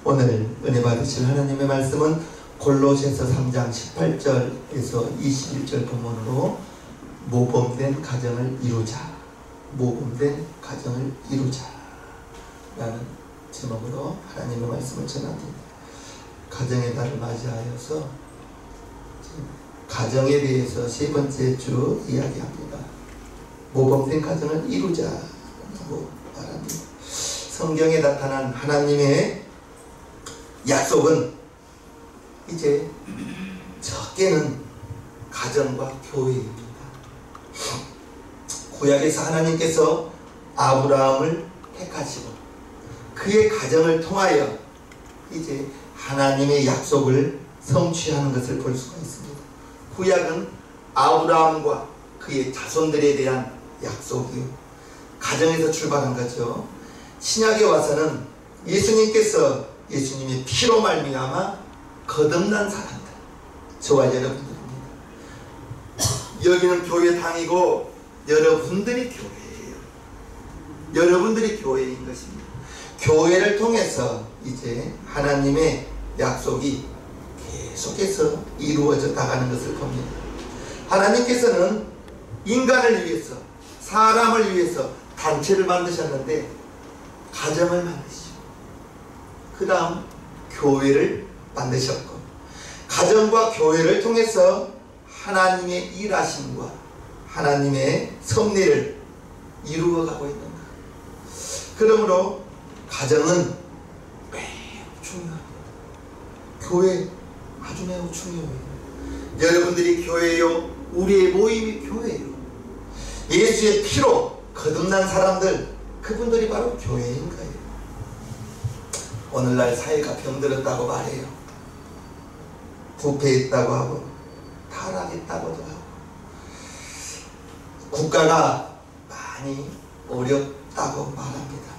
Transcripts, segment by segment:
오늘 은혜 받으실 하나님의 말씀은 골로새서 3장 18절에서 21절 본문으로 모범된 가정을 이루자, 모범된 가정을 이루자 라는 제목으로 하나님의 말씀을 전합니다. 가정의 달을 맞이하여서 가정에 대해서 세 번째 주 이야기합니다. 모범된 가정을 이루자라고 말합니다. 성경에 나타난 하나님의 약속은 이제 적게는 가정과 교회입니다. 구약에서 하나님께서 아브라함을 택하시고 그의 가정을 통하여 이제 하나님의 약속을 성취하는 것을 볼 수가 있습니다. 구약은 아브라함과 그의 자손들에 대한 약속이요, 가정에서 출발한 거죠. 신약에 와서는 예수님께서 예수님의 피로 말미암아 거듭난 사람들, 저와 여러분들입니다. 여기는 교회당이고 여러분들이 교회예요. 여러분들이 교회인 것입니다. 교회를 통해서 이제 하나님의 약속이 계속해서 이루어져 나가는 것을 봅니다. 하나님께서는 인간을 위해서, 사람을 위해서 단체를 만드셨는데 가정을 만드시고 그 다음 교회를 만드셨고, 가정과 교회를 통해서 하나님의 일하심과 하나님의 섭리를 이루어가고 있는 것. 그러므로 가정은 매우 중요합니다. 교회 아주 매우 중요해요. 여러분들이 교회요, 우리의 모임이 교회예요. 예수의 피로 거듭난 사람들, 그분들이 바로 교회인 거예요. 오늘날 사회가 병들었다고 말해요. 부패했다고 하고 타락했다고도 하고 국가가 많이 어렵다고 말합니다.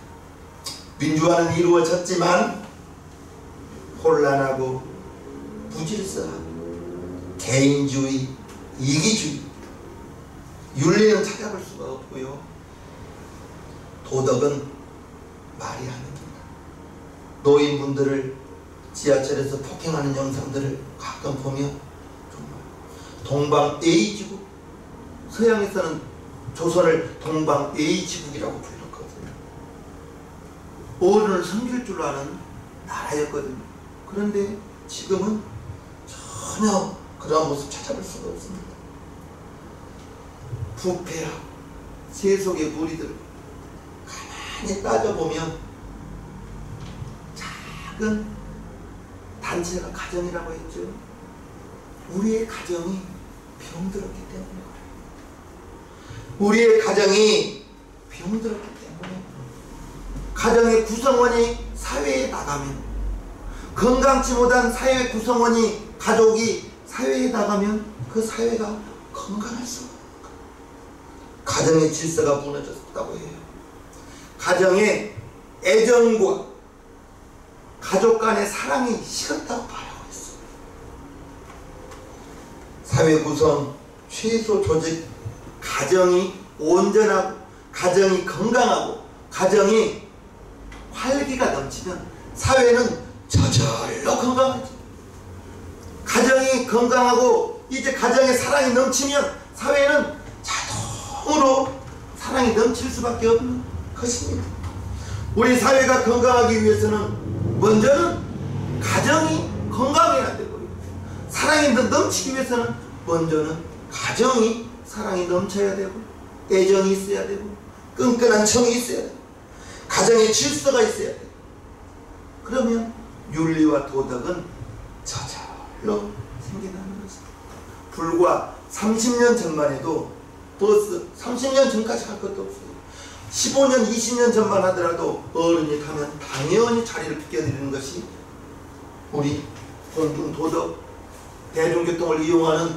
민주화는 이루어졌지만 혼란하고 부질서하고 개인주의, 이기주의, 윤리는 찾아볼 수가 없고요. 도덕은 말이 안 됩니다. 노인분들을 지하철에서 폭행하는 영상들을 가끔 보면 정말 동방 A지국, 서양에서는 조선을 동방 A지국이라고 불렀거든요. 어른을 섬길 줄 아는 나라였거든요. 그런데 지금은 전혀 그런 모습 찾아볼 수가 없습니다. 부패하고 세속의 무리들, 가만히 따져보면 작은 단체가 가정이라고 했죠. 우리의 가정이 병들었기 때문에 그래요. 우리의 가정이 병들었기 때문에, 가정의 구성원이 사회에 나가면, 건강치 못한 사회 구성원이, 가족이 사회에 나가면 그 사회가 건강할 수가 없어요. 가정의 질서가 무너졌다고 해요. 가정의 애정과 가족 간의 사랑이 식었다고 말하고 있어요. 사회 구성, 최소 조직, 가정이 온전하고, 가정이 건강하고, 가정이 활기가 넘치면 사회는 저절로 건강하죠. 가정이 건강하고 이제 가정에 사랑이 넘치면 사회는 자동으로 사랑이 넘칠 수밖에 없는 것입니다. 우리 사회가 건강하기 위해서는 먼저는 가정이 건강해야 되고요, 사랑이 넘치기 위해서는 먼저는 가정이 사랑이 넘쳐야 되고, 애정이 있어야 되고, 끈끈한 정이 있어야 되고, 가정에 질서가 있어야 돼요. 그러면 윤리와 도덕은 저절로 생겨나는 것입니다. 불과 30년 전만 해도 버스 30년 전까지 갈 것도 없어요. 15년, 20년 전만 하더라도 어른이 타면 당연히 자리를 비켜드리는 것이 우리 공중 도덕, 대중교통을 이용하는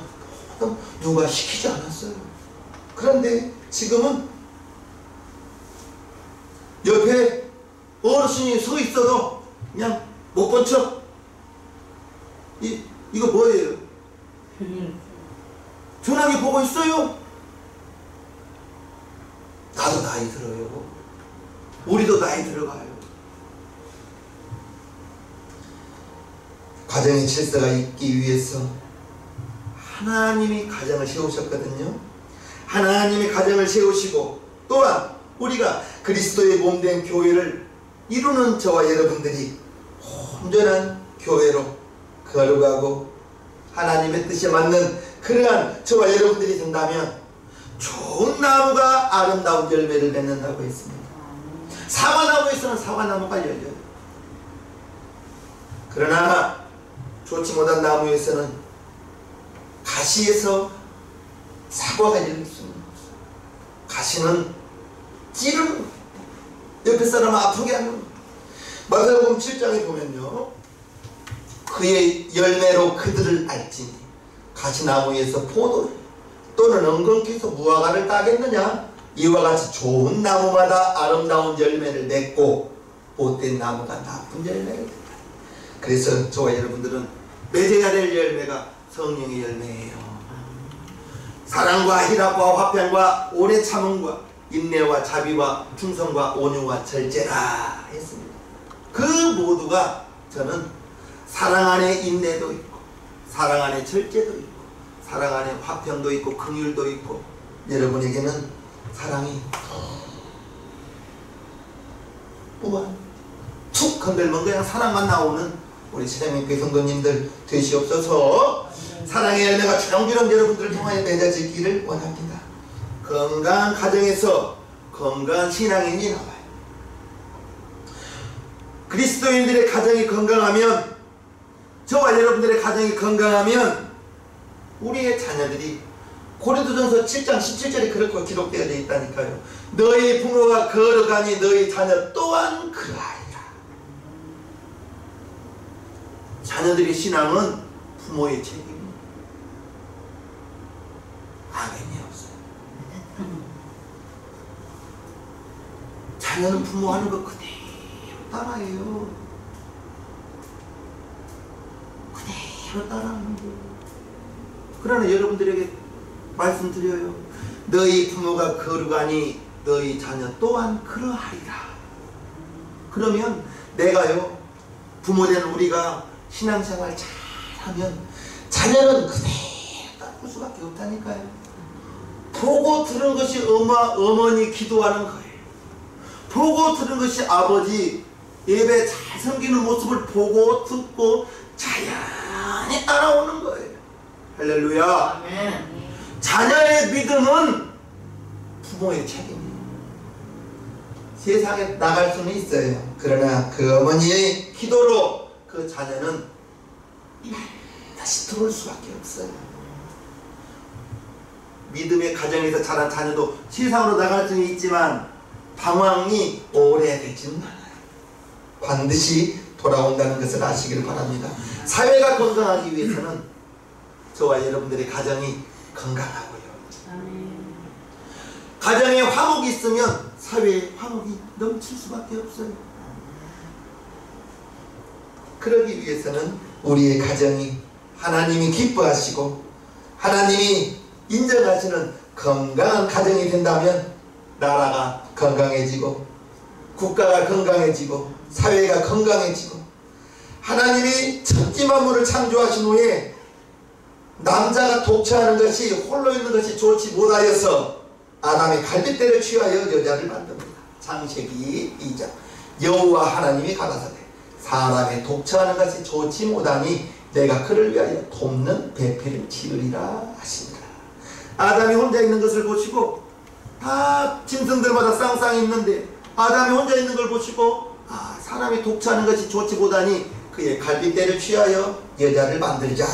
누가 시키지 않았어요. 그런데 지금은 옆에 어르신이 서 있어도 그냥 못 본 척, 이거 뭐예요? 전화기 보고 있어요? 나도 나이 들어요. 우리도 나이 들어가요. 가정의 질서가 있기 위해서 하나님이 가정을 세우셨거든요. 하나님이 가정을 세우시고 또한 우리가 그리스도의 몸된 교회를 이루는 저와 여러분들이 온전한 교회로 거룩하고 하나님의 뜻에 맞는 그러한 저와 여러분들이 된다면 좋은 나무가 아름다운 열매를 맺는다고 했습니다. 사과나무에서는 사과나무가 열려요. 그러나 좋지 못한 나무에서는 가시에서 사과가 열릴 수는 없어요. 가시는 찌르는 옆에 사람 아프게 하는. 마태복음 7장에 보면요, 그의 열매로 그들을 알지니 가시나무에서 포도를 또는 엉겅퀴에서 무화과를 따겠느냐. 이와 같이 좋은 나무마다 아름다운 열매를 맺고 못된 나무가 나쁜 열매를 맺다. 그래서 저와 여러분들은 맺어야 될 열매가 성령의 열매예요. 사랑과 희락과 화평과 오래 참음과 인내와 자비와 충성과 온유와 절제라 했습니다. 그 모두가 저는 사랑 안에 인내도 있고 사랑 안에 절제도 있고 사랑 안에 화평도 있고 긍휼도 있고 여러분에게는 사랑이 무한 툭 건들면 그냥 사랑만 나오는 우리 세상의 성도님들 되시옵소서. 사랑의 열매가 주렁주렁 여러분들을 통하여 맺어지기를 원합니다. 건강한 가정에서 건강한 신앙인이 나와요. 그리스도인들의 가정이 건강하면, 저와 여러분들의 가정이 건강하면 우리의 자녀들이 고린도전서 7장 17절에 그렇게 기록되어 있다니까요. 너희 부모가 거룩하니 너희 자녀 또한 그러하리라. 자녀들의 신앙은 부모의 책임입니다. 아멘이 없어요. 자녀는 부모 하는 거 그대로 따라해요. 그대로 따라하는 거예요. 그러나 여러분들에게 말씀드려요. 너희 부모가 거룩하니 너희 자녀 또한 그러하리라. 그러면 내가요, 부모된 우리가 신앙생활 잘하면 자녀는 그대로 따를 수밖에 없다니까요. 보고 들은 것이 어머니 기도하는 거예요. 보고 들은 것이 아버지 예배 잘 섬기는 모습을 보고 듣고 자연히 따라오는 거예요. 할렐루야. 아멘. 자녀의 믿음은 부모의 책임이에요. 세상에 나갈 수는 있어요. 그러나 그 어머니의 기도로 그 자녀는 다시 들어올 수밖에 없어요. 믿음의 가정에서 자란 자녀도 세상으로 나갈 수는 있지만 방황이 오래되지는 않아요. 반드시 돌아온다는 것을 아시기를 바랍니다. 사회가 건강하기 위해서는 저와 여러분들의 가정이 건강하고요. 가정에 화목이 있으면 사회에 화목이 넘칠 수밖에 없어요. 그러기 위해서는 우리의 가정이 하나님이 기뻐하시고 하나님이 인정하시는 건강한 가정이 된다면 나라가 건강해지고 국가가 건강해지고 사회가 건강해지고, 하나님이 천지 만물을 창조하신 후에 남자가 독처하는 것이, 홀로 있는 것이 좋지 못하여서 아담이 갈빗대를 취하여 여자를 만듭니다. 창세기 2장. 여호와 하나님이 가라사대 사람의 독처하는 것이 좋지 못하니 내가 그를 위하여 돕는 배필을 지으리라 하시니라. 아담이 혼자 있는 것을 보시고, 다 짐승들마다 쌍쌍이 있는데 아담이 혼자 있는 걸 보시고, 사람이 독처하는 것이 좋지 못하니 그의 갈빗대를 취하여 여자를 만들자.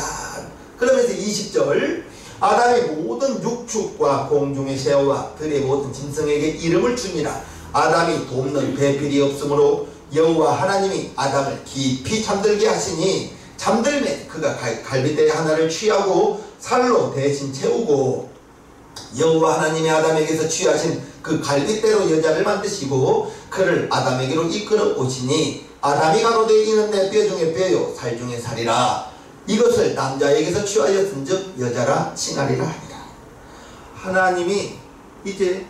그러면서 20절, 아담이 모든 육축과 공중의 새와 들의 모든 짐승에게 이름을 줍니다. 아담이 돕는 배필이 없으므로 여호와 하나님이 아담을 깊이 잠들게 하시니 잠들매 그가 갈빗대 하나를 취하고 살로 대신 채우고, 여호와 하나님이 아담에게서 취하신 그 갈빗대로 여자를 만드시고 그를 아담에게로 이끌어 오시니 아담이 가로되 이는 내 뼈 중에 뼈요 살 중에 살이라. 이것을 남자에게서 취하였은즉 여자라 칭하리라 하니라. 하나님이 이제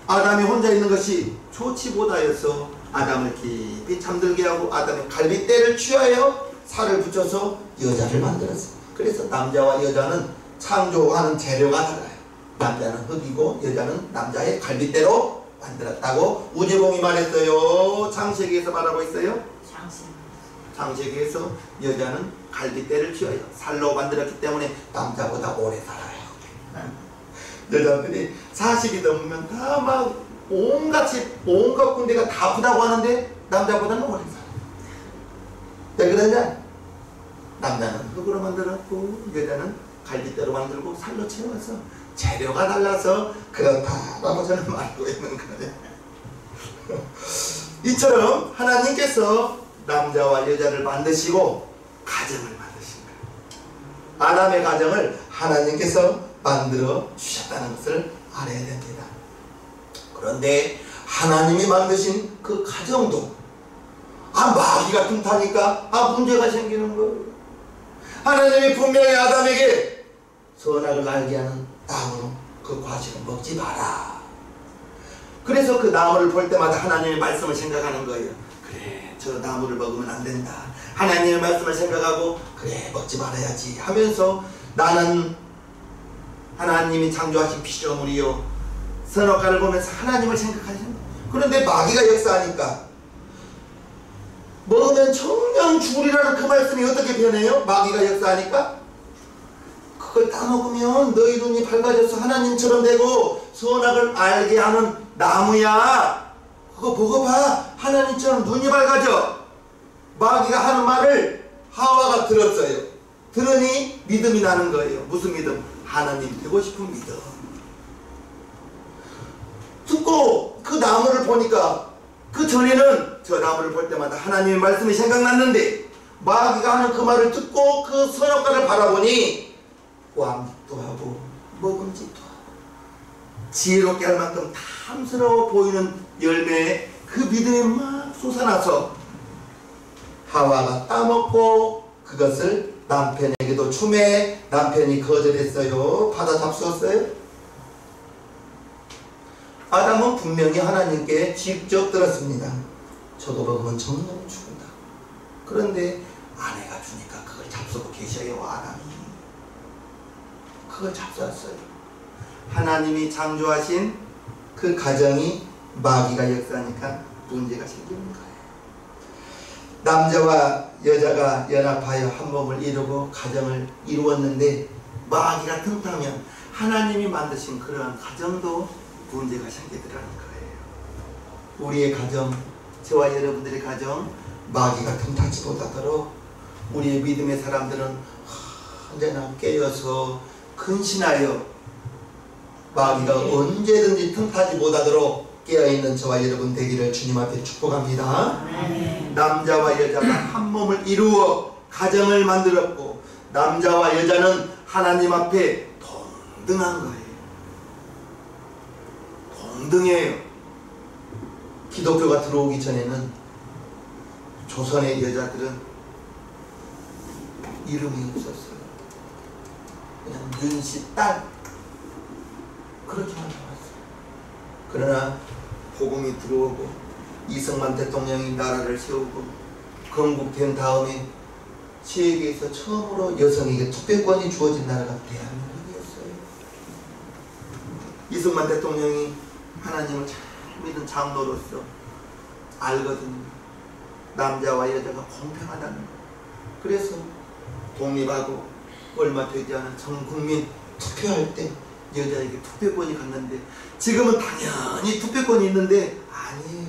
아담이 혼자 있는 것이 좋지 못하여서 아담을 깊이 잠들게 하고 아담의 갈빗대를 취하여 살을 붙여서 여자를 만들었어요. 그래서 남자와 여자는 창조하는 재료가 달라요. 남자는 흙이고 여자는 남자의 갈빗대로 만들었다고 우재봉이 말했어요. 창세기에서 말하고 있어요. 창세기에서 여자는 갈빗대를 쥐어요. 살로 만들었기 때문에 남자보다 오래 살아요. 여자들이 40이 넘으면 다 막 온갖 군데가 다 아프다고 하는데 남자보다는 오래 살아요. 왜 그러냐? 남자는 흙으로 만들었고 여자는 갈빗대로 만들고 살로 채워서 재료가 달라서 그렇다라고 저는 말하고 있는 거예요. 이처럼 하나님께서 남자와 여자를 만드시고 가정을 만드신 거예요. 아담의 가정을 하나님께서 만들어 주셨다는 것을 알아야 됩니다. 그런데 하나님이 만드신 그 가정도 마귀가 틈타니까 문제가 생기는 거예요. 하나님이 분명히 아담에게 선악을 알게 하는 나무로 그 과실을 먹지 마라. 그래서 그 나무를 볼 때마다 하나님의 말씀을 생각하는 거예요. 그래, 저 나무를 먹으면 안 된다. 하나님의 말씀을 생각하고 그래, 먹지 말아야지 하면서 나는 하나님이 창조하신 피조물이요 선악과를 보면서 하나님을 생각하시는 거예요. 그런데 마귀가 역사하니까 먹으면 정령 죽으리라는 그 말씀이 어떻게 변해요? 마귀가 역사하니까 그걸 따먹으면 너희 눈이 밝아져서 하나님처럼 되고 선악을 알게 하는 나무야. 그거 먹어봐. 하나님처럼 눈이 밝아져. 마귀가 하는 말을 하와가 들었어요. 들으니 믿음이 나는 거예요. 무슨 믿음? 하나님 되고 싶은 믿음. 듣고 그 나무를 보니까 그 전에는 저 나무를 볼 때마다 하나님의 말씀이 생각났는데 마귀가 하는 그 말을 듣고 그 선악과를 바라보니 왕도 하고 먹음직도 하고 지혜롭게 할 만큼 탐스러워 보이는 열매에 그 믿음이 막 솟아나서 하와가 따먹고 그것을 남편에게도 주매 남편이 거절했어요. 받아 잡수었어요. 아담은 분명히 하나님께 직접 들었습니다. 저도 먹으면 정령 죽는다. 그런데 아내가 주니까 그걸 잡수고 계셔요. 아담이 그걸 잡수었어요. 하나님이 창조하신 그 가정이 마귀가 역사하니까 문제가 생기는 거예요. 남자와 여자가 연합하여 한 몸을 이루고 가정을 이루었는데 마귀가 틈타면 하나님이 만드신 그러한 가정도 문제가 생기더라는 거예요. 우리의 가정, 저와 여러분들의 가정 마귀가 틈타지 못하도록 우리의 믿음의 사람들은 언제나 깨어서 근신하여 마귀가 언제든지 틈타지 못하도록 깨어있는 저와 여러분 되기를 주님 앞에 축복합니다. 남자와 여자가 한 몸을 이루어 가정을 만들었고 남자와 여자는 하나님 앞에 동등한 거예요. 동등해요. 기독교가 들어오기 전에는 조선의 여자들은 이름이 없었어요. 그냥 윤씨 딸 그렇게만 나왔어요. 그러나 복음이 들어오고 이승만 대통령이 나라를 세우고 건국된 다음에 세계에서 처음으로 여성에게 투표권이 주어진 나라가 대한민국이었어요. 이승만 대통령이 하나님을 잘 믿은 장로로서 알거든요. 남자와 여자가 공평하다는 거. 그래서 독립하고 얼마 되지 않은 전 국민 투표할 때 여자에게 투표권이 갔는데 지금은 당연히 투표권이 있는데 아니에요.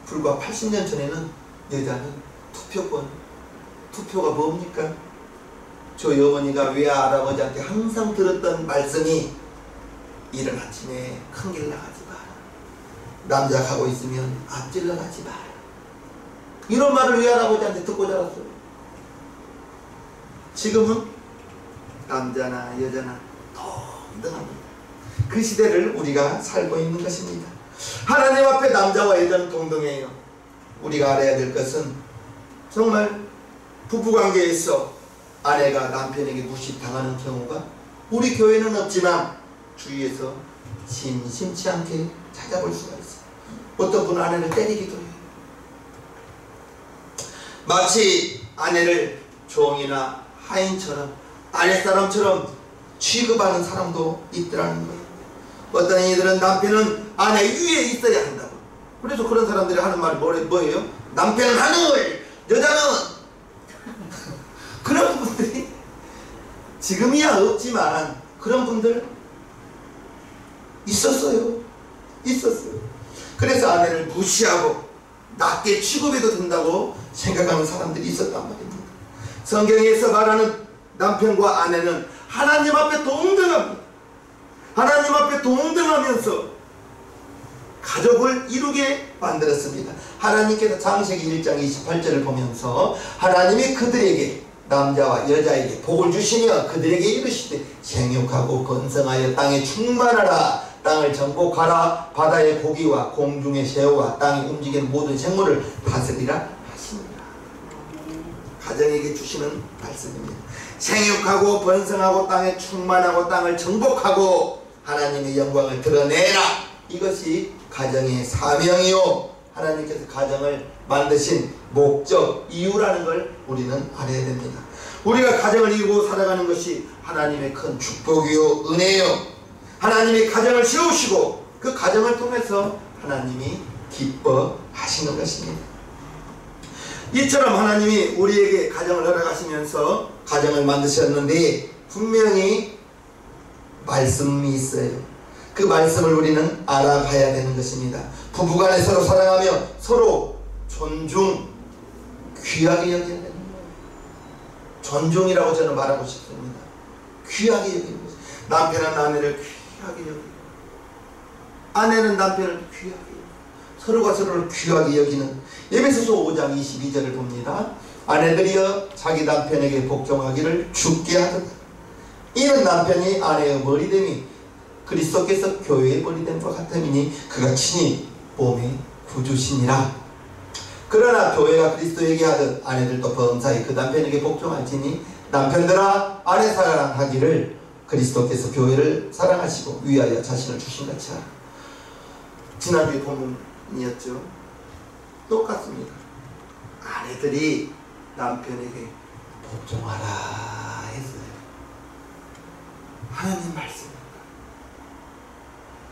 불과 80년 전에는 여자는 투표가 뭡니까? 저희 어머니가 외할아버지한테 항상 들었던 말씀이 이른 아침에 큰 길 나가지 마라. 남자 가고 있으면 앞질러 가지 마라. 이런 말을 외할아버지한테 듣고 자랐어요. 지금은 남자나 여자나 동등합니다. 그 시대를 우리가 살고 있는 것입니다. 하나님 앞에 남자와 여자는 동등해요. 우리가 알아야 될 것은 정말 부부관계에서 아내가 남편에게 무시당하는 경우가 우리 교회는 없지만 주위에서 심심치 않게 찾아볼 수가 있어요. 어떤 분은 아내를 때리기도 해요. 마치 아내를 종이나 하인처럼 아랫사람처럼 취급하는 사람도 있더라는 거예요. 어떤 이들은 남편은 아내 위에 있어야 한다고. 그래서 그런 사람들이 하는 말이 뭐예요? 남편은 하늘, 여자는 그런 분들이 지금이야 없지만 그런 분들 있었어요. 그래서 아내를 무시하고 낮게 취급해도 된다고 생각하는 사람들이 있었단 말입니다. 성경에서 말하는 남편과 아내는 하나님 앞에 동등합니다. 하나님 앞에 동등하면서 가족을 이루게 만들었습니다. 하나님께서 창세기 1장 28절을 보면서 하나님이 그들에게 남자와 여자에게 복을 주시며 그들에게 이르시되 생육하고 번성하여 땅에 충만하라. 땅을 정복하라. 바다의 고기와 공중의 새우와 땅에 움직이는 모든 생물을 다스리라 하십니다. 가정에게 주시는 말씀입니다. 생육하고 번성하고 땅에 충만하고 땅을 정복하고 하나님의 영광을 드러내라. 이것이 가정의 사명이요 하나님께서 가정을 만드신 목적, 이유라는 걸 우리는 알아야 됩니다. 우리가 가정을 이루고 살아가는 것이 하나님의 큰 축복이요 은혜요. 하나님이 가정을 세우시고 그 가정을 통해서 하나님이 기뻐하시는 것입니다. 이처럼 하나님이 우리에게 가정을 허락하시면서 가정을 만드셨는데 분명히 말씀이 있어요. 그 말씀을 우리는 알아가야 되는 것입니다. 부부간에 서로 사랑하며 서로 존중, 귀하게 여겨야 되는 거예요. 존중이라고 저는 말하고 싶습니다. 귀하게 여기는 것입니다. 남편은 아내를 귀하게 여기고 아내는 남편을 귀하게 여기고 서로가 서로를 귀하게 여기는 에베소서 5장 22절을 봅니다. 아내들이여 자기 남편에게 복종하기를 죽게 하듯 이는 남편이 아내의 머리됨이 그리스도께서 교회의 머리됨과 같음이니 그가 친히 몸의 구주시니라. 그러나 교회가 그리스도에게 하듯 아내들도 범사히 그 남편에게 복종할지니 남편들아 아내 사랑하기를 그리스도께서 교회를 사랑하시고 위하여 자신을 주신 같이 하라. 지난주에 본문이었죠. 똑같습니다. 아내들이 남편에게 복종하라 했어요. 하나님 말씀입니다.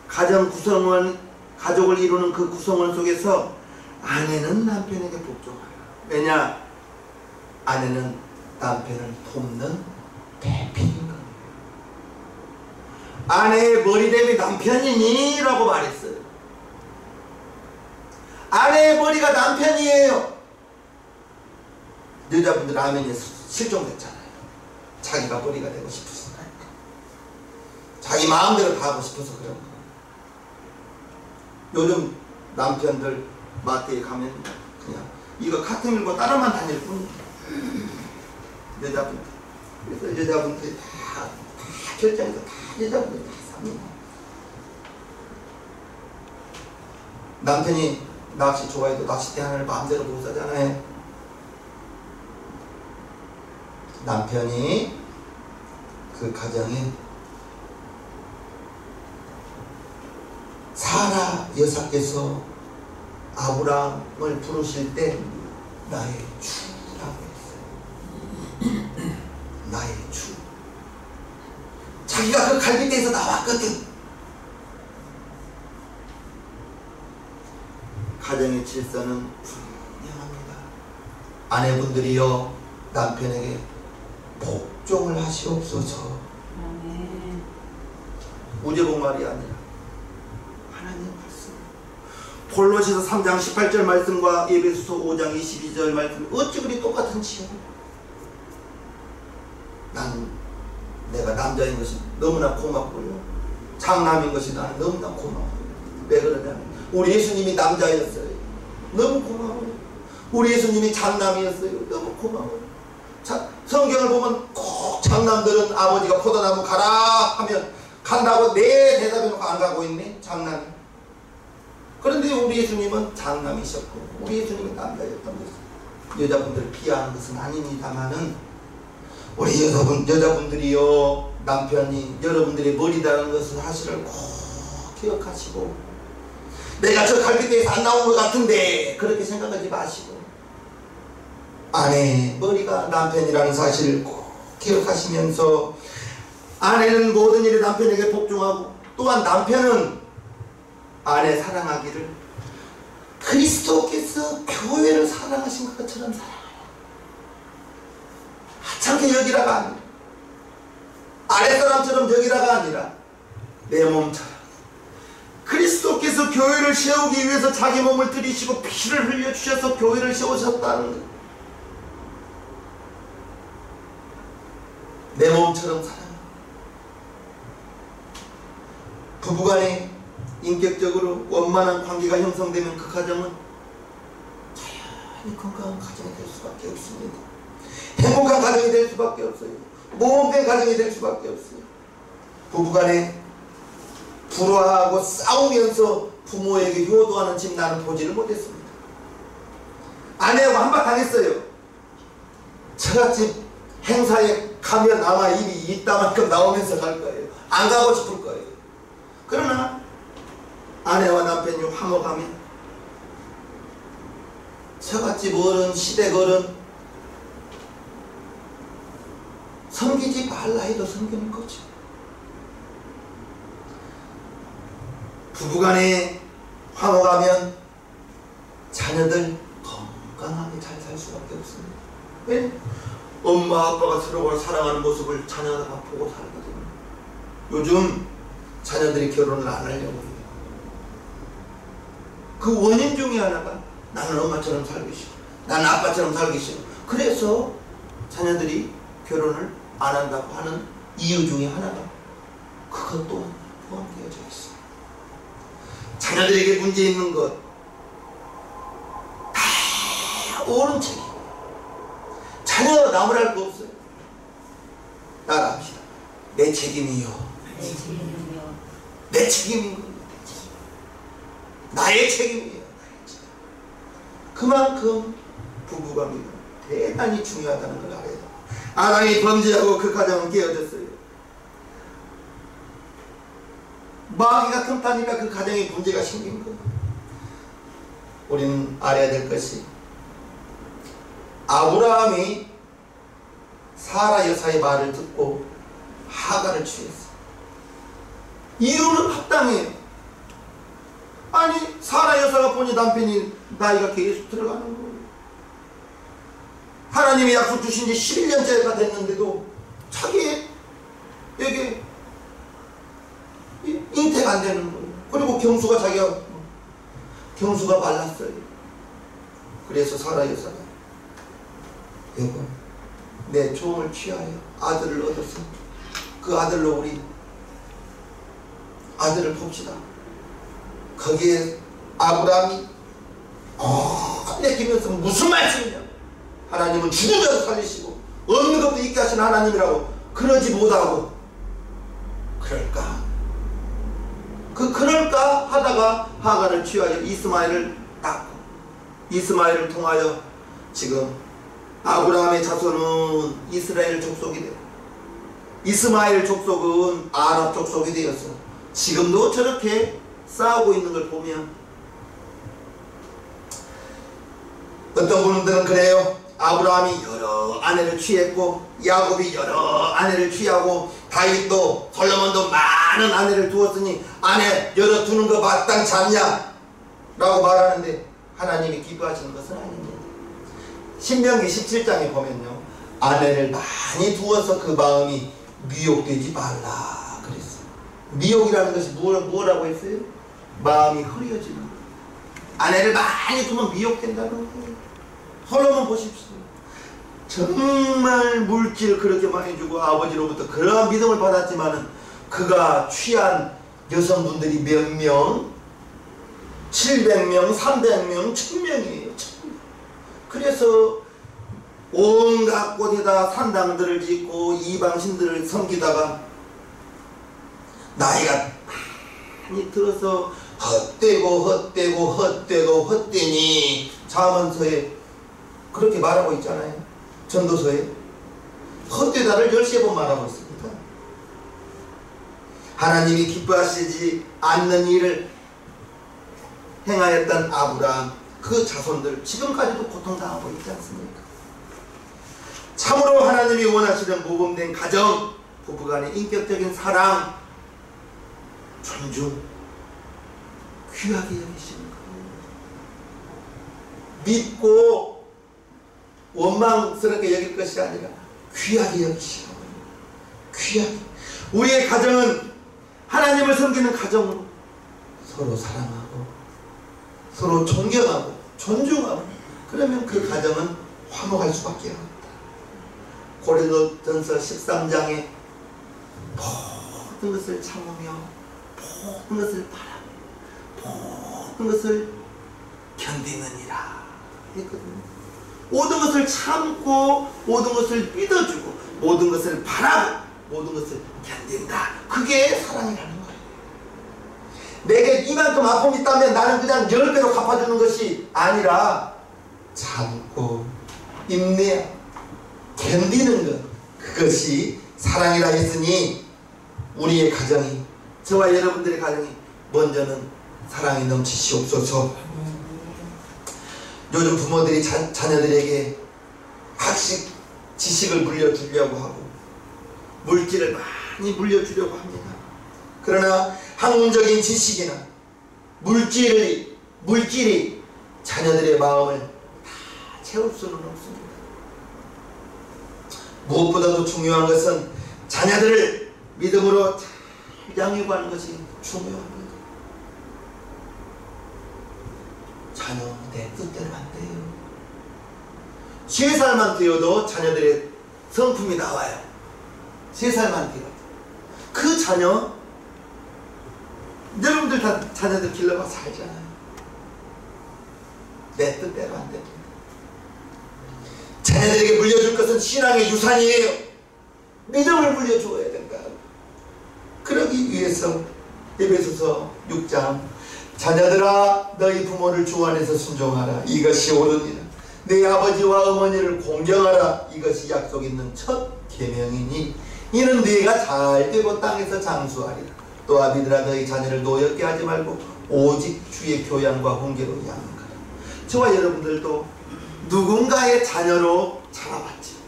가정 구성원, 가족을 이루는 그 구성원 속에서 아내는 남편에게 복종하라. 왜냐? 아내는 남편을 돕는 배필인 겁니다. 아내의 머리됨이 남편이니? 라고 말했어요. 아내의 머리가 남편이에요. 여자분들 아멘에 실종됐잖아요. 자기가 머리가 되고 싶어서 자기 마음대로 다 하고 싶어서 그런 거예요. 요즘 남편들 마트에 가면 그냥 이거 카트 밀고 따라만 다닐 뿐이에요. 여자분들. 그래서 여자분들이 다 결정해서 다 여자분들이 다 삽니다. 남편이 낚시 좋아해도 낚싯대 하나를 마음대로 못 사잖아요. 남편이 그 가정에 사라 여사께서 아브라함을 부르실 때 나의 주라고 했어요. 나의 주. 자기가 그 갈빗대에서 나왔거든. 가정의 질서는 분명합니다. 아내분들이여 남편에게 복종을 하시옵소서. 우제복 말이 아니라 하나님 말씀. 골로새서 3장 18절 말씀과 에베소서 5장 22절 말씀 어찌 그리 똑같은지요. 나는 내가 남자인 것이 너무나 고맙고요. 장남인 것이 나는 너무나 고마워요. 왜 그러냐면 우리 예수님이 남자였어요. 너무 고마워요. 우리 예수님이 장남이었어요. 너무 고마워요. 자, 성경을 보면 꼭 장남들은 아버지가 포도나무 가라 하면 간다고 내 대답해놓고 안 가고 있네. 장남이. 그런데 우리 예수님은 장남이셨고 우리 예수님이 남자였던 것입니다. 여자분들을 비하하는 것은 아닙니다만은 우리 여자분들이요 남편이 여러분들의 머리다라는 것을 사실을 꼭 기억하시고 내가 저 갈빗대에서 안 나온 것 같은데 그렇게 생각하지 마시고 아내의 머리가 남편이라는 사실을 꼭 기억하시면서 아내는 모든 일에 남편에게 복종하고 또한 남편은 아내 사랑하기를 그리스도께서 교회를 사랑하신 것처럼 사랑해요. 하찮게 여기라가 아니라 아랫사람처럼 여기라가 아니라 내 몸처럼 그리스도께서 교회를 세우기 위해서 자기 몸을 들이시고 피를 흘려주셔서 교회를 세우셨다는 것. 내 몸처럼 사랑합니다. 부부간에 인격적으로 원만한 관계가 형성되면 그 가정은 자연히 건강한 가정이 될 수밖에 없습니다. 행복한 가정이 될 수밖에 없어요. 모험된 가정이 될 수밖에 없어요. 부부간에 불화하고 싸우면서 부모에게 효도하는 집 나는 보지를 못했습니다. 아내하고 한바탕 했어요. 처갓집 행사에 가면 아마 입이 이따만큼 나오면서 갈 거예요. 안 가고 싶을 거예요. 그러나 아내와 남편이 화목하면 처갓집 어른, 시댁 어른 섬기지 말라 해도 섬기는 거죠. 부부간에 화목하면 자녀들 건강하게 잘 살 수밖에 없습니다. 왜? 엄마 아빠가 서로 사랑하는 모습을 자녀가 보고 살거든요. 요즘 자녀들이 결혼을 안 하려고 해요. 그 원인 중에 하나가 나는 엄마처럼 살기 싫어, 나는 아빠처럼 살기 싫어. 그래서 자녀들이 결혼을 안 한다고 하는 이유 중에 하나가 그것 또한 포함되어져 있어요. 자녀들에게 문제 있는 것 다 옳은 책임. 자녀 나무랄 거 없어요. 따라합시다. 내 책임이요. 내 책임인 겁니다. 나의 책임이에요. 그만큼 부부관계가 대단히 중요하다는 걸 알아야 돼요. 아담이 범죄하고 그 가정은 깨어졌어요. 마귀가 틈타니까 그 가정에 문제가 생긴 거예요. 우리는 알아야 될 것이 아브라함이 사라 여사의 말을 듣고 하가를 취했어요. 이유는 합당해요. 아니 사라 여사가 보니 남편이 나이가 계속 들어가는 거예요. 하나님이 약속 주신 지 11년째가 됐는데도 자기에게 잉태가 안 되는 거예요. 그리고 경수가 말랐어요. 그래서 사라 여사가 여보 내 종을 취하여 아들을 얻었어. 그 아들로 우리 아들을 봅시다. 거기에 아브라함이 내키면서 무슨 말씀이냐. 하나님은 죽은 자도 살리시고 없는 것도 있게 하신 하나님이라고 그러지 못하고 그럴까 하다가 하가를 취하여 이스마엘을 낳고 이스마엘을 통하여 지금 아브라함의 자손은 이스라엘 족속이 되고 이스마엘 족속은 아랍 족속이 되었어. 지금도 저렇게 싸우고 있는 걸 보면 어떤 분들은 그래요. 아브라함이 여러 아내를 취했고 야곱이 여러 아내를 취하고 다윗도 솔로몬도 많은 아내를 두었으니 아내 여러 두는 거 마땅치 않냐 라고 말하는데 하나님이 기뻐하시는 것은 아닙니다. 신명기 17장에 보면요 아내를 많이 두어서 그 마음이 미혹되지 말라 그랬어요. 미혹이라는 것이 뭐라고 했어요? 마음이 흐려지는 거예요. 아내를 많이 두면 미혹된다는 거예요. 솔로몬 보십시오. 정말 물질 그렇게 많이 주고 아버지로부터 그러한 믿음을 받았지만은 그가 취한 여성분들이 몇 명? 700명, 300명, 1000명이에요. 1000명. 그래서 온갖 곳에다 산당들을 짓고 이방신들을 섬기다가 나이가 많이 들어서 헛되니 잠언서에 그렇게 말하고 있잖아요. 전도서에 헛되다를 13번 말하고 있습니다. 하나님이 기뻐하시지 않는 일을 행하였던 아브라함 그 자손들 지금까지도 고통당하고 있지 않습니까? 참으로 하나님이 원하시는 모범된 가정, 부부간의 인격적인 사랑, 존중, 귀하게 여기시는 거예요. 믿고 원망스럽게 여길 것이 아니라 귀하게 여기시는 거예요. 귀하게. 우리의 가정은 하나님을 섬기는 가정으로 서로 사랑하고 서로 존경하고 존중하고, 그러면 그 가정은 화목할 수밖에 없다. 고린도전서 13장에 모든 것을 참으며 모든 것을 바라며 모든 것을 견디느니라 했거든요. 모든 것을 참고 모든 것을 믿어주고 모든 것을 바라고 모든 것을 견딘다. 그게 사랑이라는 거예요. 내게 이만큼 아픔이 있다면 나는 그냥 10배로 갚아주는 것이 아니라 참고 인내하고 견디는 것, 그것이 사랑이라 했으니 우리의 가정이, 저와 여러분들의 가정이 먼저는 사랑이 넘치시옵소서. 요즘 부모들이 자녀들에게 학식, 지식을 물려주려고 하고 물질을 많이 물려주려고 합니다. 그러나 학문적인 지식이나 물질이 자녀들의 마음을 다 채울 수는 없습니다. 무엇보다도 중요한 것은 자녀들을 믿음으로 잘 양육하는 것이 중요합니다. 자녀 내 뜻대로 안 돼요. 3살만 되어도 자녀들의 성품이 나와요. 3살만 되어도. 그 자녀, 여러분들 다 자녀들 길러봐 살잖아요. 내 뜻대로 안 됩니다. 자녀들에게 물려줄 것은 신앙의 유산이에요. 믿음을 물려주어야 된다. 그러기 위해서 에베소서 6장 자녀들아 너희 부모를 주 안에서 순종하라. 이것이 옳으니라. 내 아버지와 어머니를 공경하라. 이것이 약속 있는 첫 계명이니 이는 네가 잘되고 땅에서 장수하리라. 또 아비들아 너희 자녀를 노엽게 하지 말고 오직 주의 교양과 훈계로 양육하라. 저와 여러분들도 누군가의 자녀로 자라왔죠.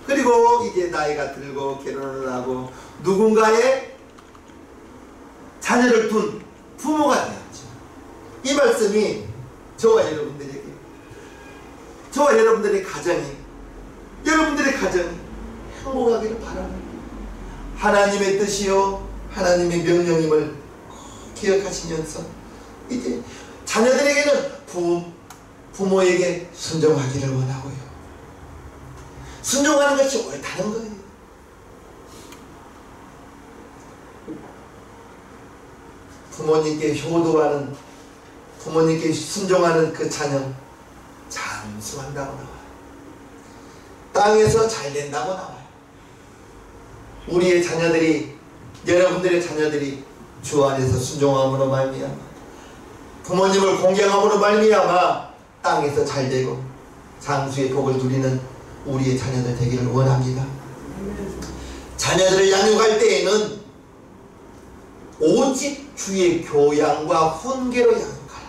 그리고 이제 나이가 들고 결혼을 하고 누군가의 자녀를 둔 부모가 되었죠. 이 말씀이 저와 여러분들에게, 저와 여러분들의 가정이, 여러분들의 가정이 행복하기를 바랍니다. 하나님의 뜻이요 하나님의 명령임을 기억하시면서 이제 자녀들에게는 부모에게 순종하기를 원하고요. 순종하는 것이 옳다는 거예요. 부모님께 효도하는, 부모님께 순종하는 그 자녀 장수한다고 나와요. 땅에서 잘 된다고 나와요. 우리의 자녀들이, 여러분들의 자녀들이 주 안에서 순종함으로 말미암아, 부모님을 공경함으로 말미암아 땅에서 잘 되고 장수의 복을 누리는 우리의 자녀들 되기를 원합니다. 자녀들을 양육할 때에는 오직 주의 교양과 훈계로 양육하라.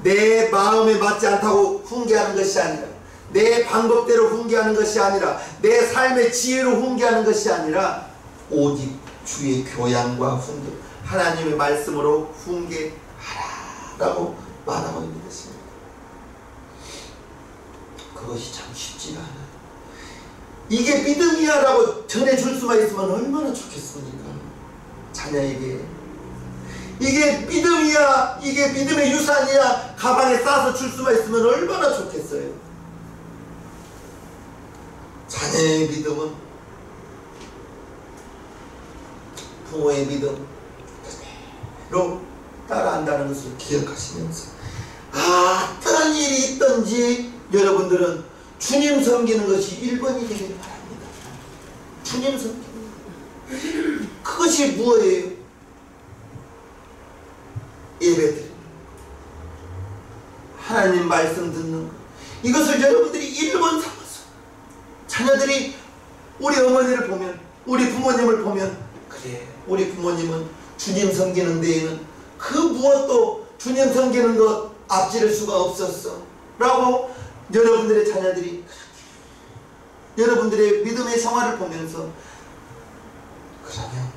내 마음에 맞지 않다고 훈계하는 것이 아니라, 내 방법대로 훈계하는 것이 아니라, 내 삶의 지혜로 훈계하는 것이 아니라 오직 주의 교양과 훈계, 하나님의 말씀으로 훈계하라라고 말하고 있는 것입니다. 그것이 참 쉽지가 않아요. 이게 믿음이야 라고 전해줄 수만 있으면 얼마나 좋겠습니까? 자녀에게 이게 믿음이야, 이게 믿음의 유산이야 가방에 싸서 줄 수만 있으면 얼마나 좋겠어요. 자녀의 믿음은 부모의 믿음로 따라한다는 것을 기억하시면서 어떤 일이 있든지 여러분들은 주님 섬기는 것이 1번이 되기를 바랍니다. 주님 섬기는 것. 그것이 무엇이에요? 예배드리는 것, 하나님 말씀 듣는 것. 이것을 여러분들이 1번 삼아서 자녀들이 우리 어머니를 보면, 우리 부모님을 보면, 그래 우리 부모님은 주님 섬기는 데에는 그 무엇도 주님 섬기는 것 앞지를 수가 없었어 라고 여러분들의 자녀들이 여러분들의 믿음의 생활을 보면서 그러면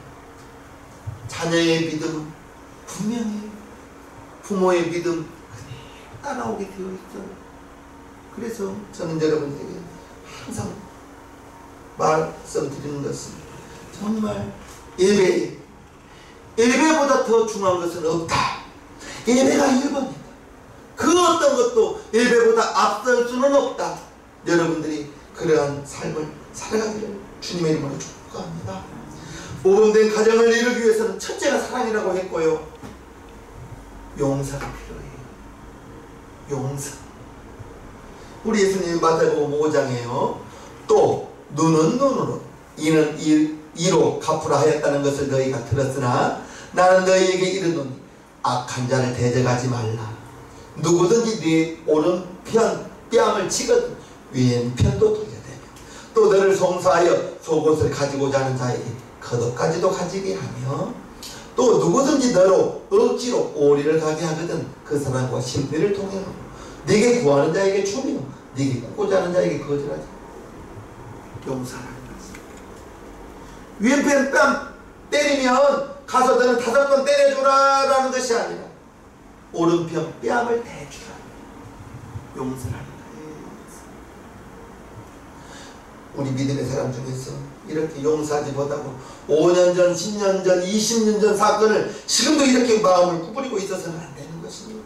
자녀의 믿음은 분명히 부모의 믿음 따라오게 되어 있어요. 그래서 저는 여러분들에게 항상 말씀드리는 것은 정말 예배보다 더 중요한 것은 없다. 예배가 1번이다. 그 어떤 것도 예배보다 앞설 수는 없다. 여러분들이 그러한 삶을 살아가기를 주님의 이름으로 축복합니다. 모범된 가정을 이루기 위해서는 첫째가 사랑이라고 했고요, 용서가 필요해요. 용서. 우리 예수님이 마태복음 5장에요. 또 눈은 눈으로 이는 이로 갚으라 하였다는 것을 너희가 들었으나 나는 너희에게 이르노니 악한 자를 대적하지 말라. 누구든지 네 오른편 뺨을 치거든 왼편도 돌려대며 또 너를 송사하여 속옷을 가지고자 하는 자에게 겉옷까지도 가지게 하며 또 누구든지 너로 억지로 오리를 가게 하거든 그 사람과 심리를 통해서 네게 구하는 자에게 주며 네게 굽고자 하는 자에게 거절하지. 용서하라는 것입니다. 왼편 뺨 때리면 가서 너는 5번 때려주라 라는 것이 아니라 오른편 뺨을 대주라. 용서하는 거예요. 우리 믿음의 사람 중에서 이렇게 용서하지 못하고 5년 전, 10년 전, 20년 전 사건을 지금도 이렇게 마음을 구부리고 있어서는 안 되는 것입니다.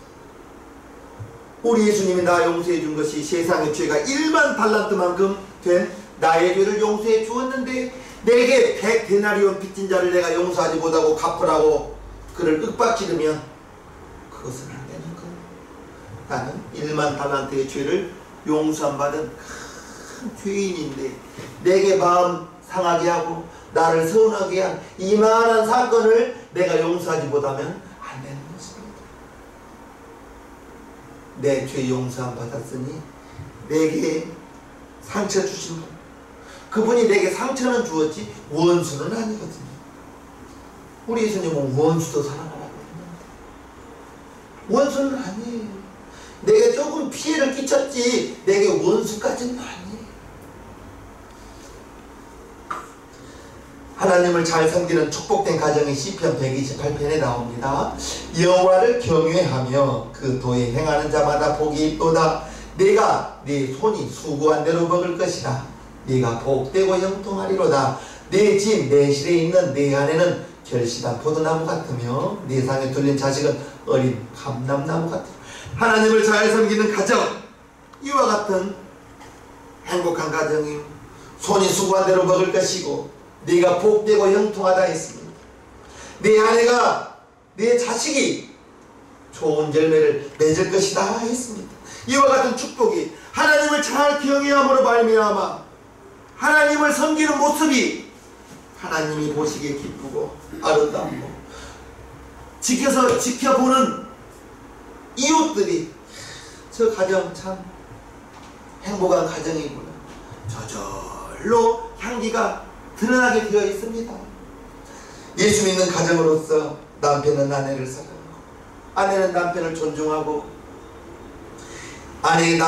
우리 예수님이 나 용서해 준 것이 세상의 죄가 1만 달란트만큼 된 나의 죄를 용서해 주었는데 내게 100데나리온 빚진 자를 내가 용서하지 못하고 갚으라고 그를 윽박지르면 그것은 안 되는 거예요. 나는 1만 달란트의 죄를 용서 안 받은 큰 죄인인데 내게 마음 상하게 하고 나를 서운하게 한 이만한 사건을 내가 용서하지 못하면 안 되는 것입니다. 내 죄 용서 안 받았으니 내게 상처 주신 분, 그분이 내게 상처는 주었지 원수는 아니거든요. 우리 예수님은 원수도 사랑하라고 했는데 원수는 아니에요. 내게 조금 피해를 끼쳤지 내게 원수까지는 아니에요. 하나님을 잘 섬기는 축복된 가정이 시편 128편에 나옵니다. 여호와를 경외하며 그 도에 행하는 자마다 복이 있도다. 내가 네 손이 수고한 대로 먹을 것이라. 네가 복되고 형통하리로다. 내 집 내실에 있는 내 안에는 결실한 포도나무 같으며 네 상에 둘린 자식은 어린 감람나무 같으라. 하나님을 잘 섬기는 가정, 이와 같은 행복한 가정이 손이 수고한 대로 먹을 것이고 네가 복되고 형통하다 했습니다. 네 아내가 네 자식이 좋은 열매를 맺을 것이다 했습니다. 이와 같은 축복이 하나님을 잘 경외함으로 말미암아 하나님을 섬기는 모습이 하나님이 보시기에 기쁘고 아름답고 지켜보는 이웃들이 저 가정 참 행복한 가정이구나, 저절로 향기가 드러나게 되어 있습니다. 예수 믿는 가정으로서 남편은 아내를 사랑하고 아내는 남편을 존중하고 아내의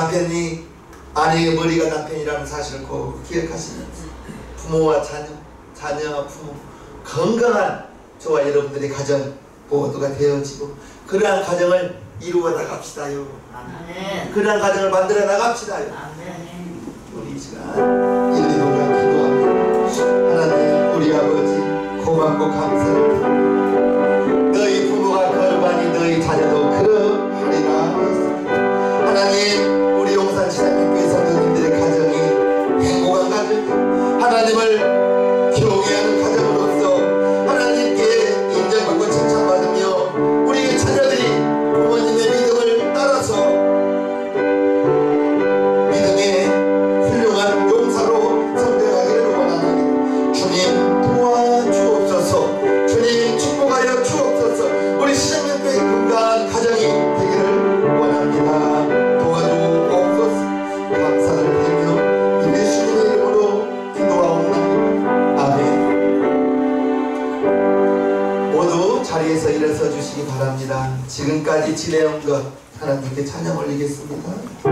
머리가 남편이라는 사실을 꼭 기억하시면서 부모와 자녀와 부모 건강한 저와 여러분들의 가정 모두가 되어지고 그러한 가정을 이루어 나갑시다요. 아멘. 그러한 가정을 만들어 나갑시다요. 아멘. 우리 이 시간 1, 2분간 기도합니다. 하나님, 우리 아버지 고맙고 감사합니다. 너희 부모가 걸반이 너희 자녀도 그러하리라. 하나님, 우리 용산시장님께서 너희들의 가정이 행복한 가정, 하나님을 경외하는 가정으로서 하나님께 인정받고 칭찬받으며 우리의 자녀들이 부모님의 믿음을 따라서 믿음의 훌륭한 용사로 성장하기를 원하나니 주님 도와주옵소서. 주님 축복하여 주옵소서. 우리 시장님께 건강한 가정이 되기를 원합니다. 도와주옵소서. 감사를 드리며 예수님의 이름으로 기도하옵나이다. 아멘. 모두 자리에서 일어서 주시기 바랍니다. 지금까지 지내온 것 하나님께 찬양 올리겠습니다.